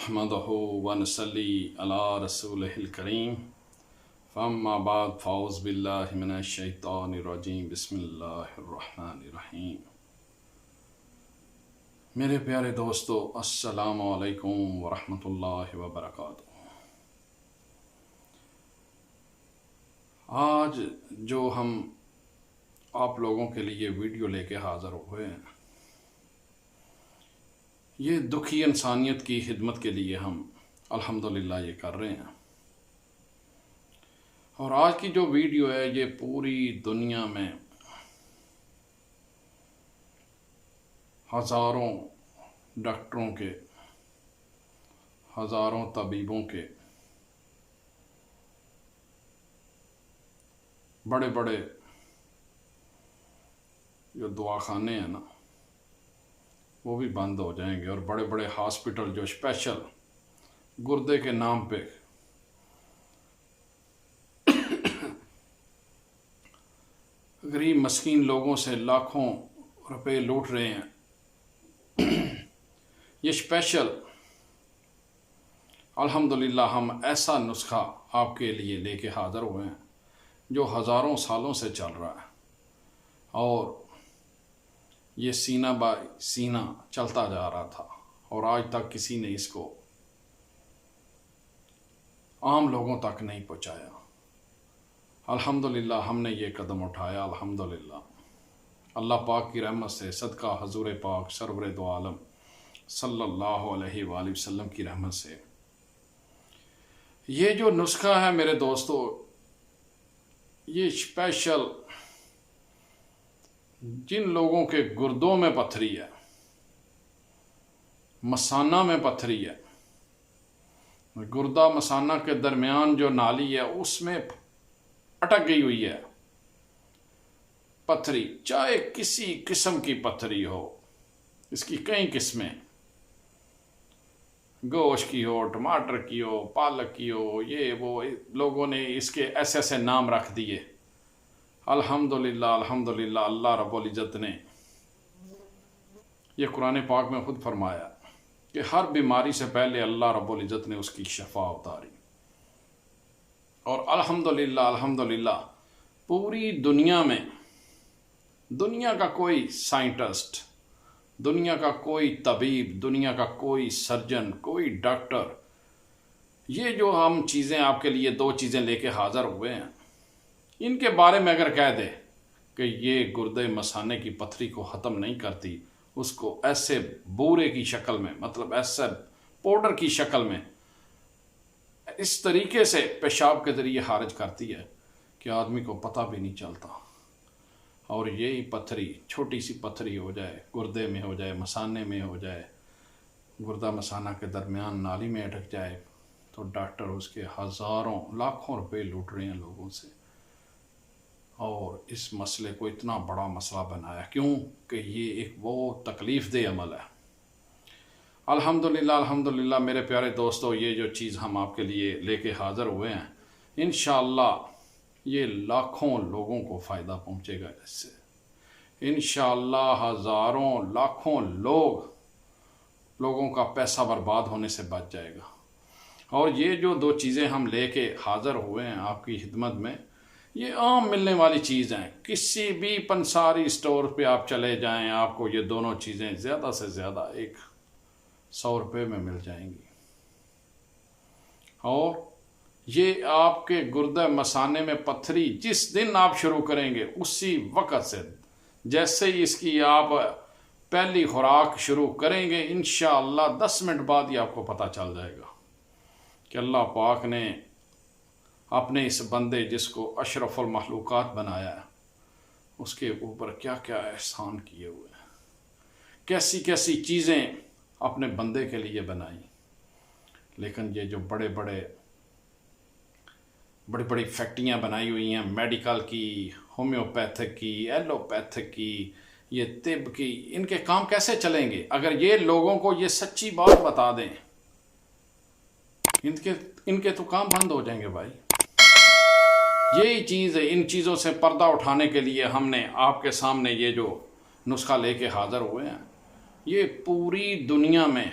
नहमदुहु व नसल्ली अला रसूलिहिल करीम फअम्मा बाद फ़अऊज़ु बिल्लाहि मिनश शैतानिर रजीम बिस्मिल्लाहिर रहमानिर रहीम। मेरे प्यारे दोस्तों, अस्सलामु अलैकुम व रहमतुल्लाहि व बरकातुहू। आज जो हम आप लोगों के लिए वीडियो लेके हाज़िर हुए हैं, ये दुखी इंसानियत की खिदमत के लिए हम अल्हम्दुलिल्लाह ये कर रहे हैं। और आज की जो वीडियो है ये पूरी दुनिया में हज़ारों डॉक्टरों के, हज़ारों तबीबों के, बड़े बड़े जो दवाखाने हैं ना वो भी बंद हो जाएंगे, और बड़े बड़े हॉस्पिटल जो स्पेशल गुर्दे के नाम पे गरीब मस्कीन लोगों से लाखों रुपए लूट रहे हैं, ये स्पेशल अल्हम्दुलिल्लाह हम ऐसा नुस्खा आपके लिए लेके हाज़िर हुए हैं जो हज़ारों सालों से चल रहा है, और ये सीना बाय सीना चलता जा रहा था, और आज तक किसी ने इसको आम लोगों तक नहीं पहुंचाया। अल्हम्दुलिल्लाह हमने ये कदम उठाया। अल्हम्दुलिल्लाह अल्लाह पाक की रहमत से, सदका हजूर पाक सरवर दो आलम सल्लल्लाहु अलैहि वसल्लम की रहमत से, ये जो नुस्खा है मेरे दोस्तों, ये स्पेशल जिन लोगों के गुर्दों में पथरी है, मसाना में पथरी है, गुर्दा मसाना के दरमियान जो नाली है उसमें अटक गई हुई है पथरी, चाहे किसी किस्म की पथरी हो, इसकी कई किस्में, गोश्त की हो, टमाटर की हो, पालक की हो, ये वो लोगों ने इसके ऐसे ऐसे नाम रख दिए। अल्हम्दुलिल्लाह अल्हम्दुलिल्लाह अल्लाह रब्बुल इज़्ज़त ने ये कुरान पाक में खुद फरमाया कि हर बीमारी से पहले अल्लाह रब्बुल इज़्ज़त ने उसकी शफा उतारी। और अल्हम्दुलिल्लाह अल्हम्दुलिल्लाह पूरी दुनिया में, दुनिया का कोई साइंटिस्ट, दुनिया का कोई तबीब, दुनिया का कोई सर्जन, कोई डॉक्टर, ये जो हम चीज़ें आपके लिए दो चीज़ें लेके हाज़िर हुए हैं, इनके बारे में अगर कह दे कि ये गुर्दे मसाने की पथरी को ख़त्म नहीं करती, उसको ऐसे बूरे की शक्ल में, मतलब ऐसे पाउडर की शक्ल में, इस तरीके से पेशाब के ज़रिए खारिज करती है कि आदमी को पता भी नहीं चलता। और यही पथरी, छोटी सी पथरी हो जाए, गुर्दे में हो जाए, मसाने में हो जाए, गुर्दा मसाना के दरमियान नाली में अटक जाए, तो डॉक्टर उसके हज़ारों लाखों रुपए लूट रहे हैं लोगों से, और इस मसले को इतना बड़ा मसला बनाया। क्यों कि ये एक वो तकलीफ़ दे अमल है। अल्हम्दुलिल्लाह अल्हम्दुलिल्लाह मेरे प्यारे दोस्तों, ये जो चीज़ हम आपके लिए लेके हाज़िर हुए हैं, इंशाअल्लाह ये लाखों लोगों को फ़ायदा पहुँचेगा इससे। इंशाअल्लाह हज़ारों लाखों लोगों का पैसा बर्बाद होने से बच जाएगा। और ये जो दो चीज़ें हम लेके हाज़िर हुए हैं आपकी खिदमत में, ये आम मिलने वाली चीज़ हैं। किसी भी पंसारी स्टोर पे आप चले जाएं, आपको ये दोनों चीज़ें ज़्यादा से ज़्यादा 100 रुपये में मिल जाएंगी। और ये आपके गुर्दे मसाने में पथरी जिस दिन आप शुरू करेंगे, उसी वक़्त से, जैसे ही इसकी आप पहली खुराक शुरू करेंगे, इंशाअल्लाह 10 मिनट बाद ही आपको पता चल जाएगा कि अल्लाह पाक ने अपने इस बंदे जिसको अशरफुल मखलूक़ात बनाया है, उसके ऊपर क्या क्या एहसान किए हुए हैं, कैसी कैसी चीज़ें अपने बंदे के लिए बनाई। लेकिन ये जो बड़ी बड़ी फैक्ट्रियाँ बनाई हुई हैं, मेडिकल की, होम्योपैथिक की, एलोपैथिक की, ये तिब की, इनके काम कैसे चलेंगे अगर ये लोगों को ये सच्ची बात बता दें? इनके तो काम बंद हो जाएंगे भाई। यही चीज़ है, इन चीज़ों से पर्दा उठाने के लिए हमने आपके सामने ये जो नुस्खा लेके हाज़िर हुए हैं। ये पूरी दुनिया में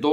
2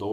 2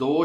2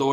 2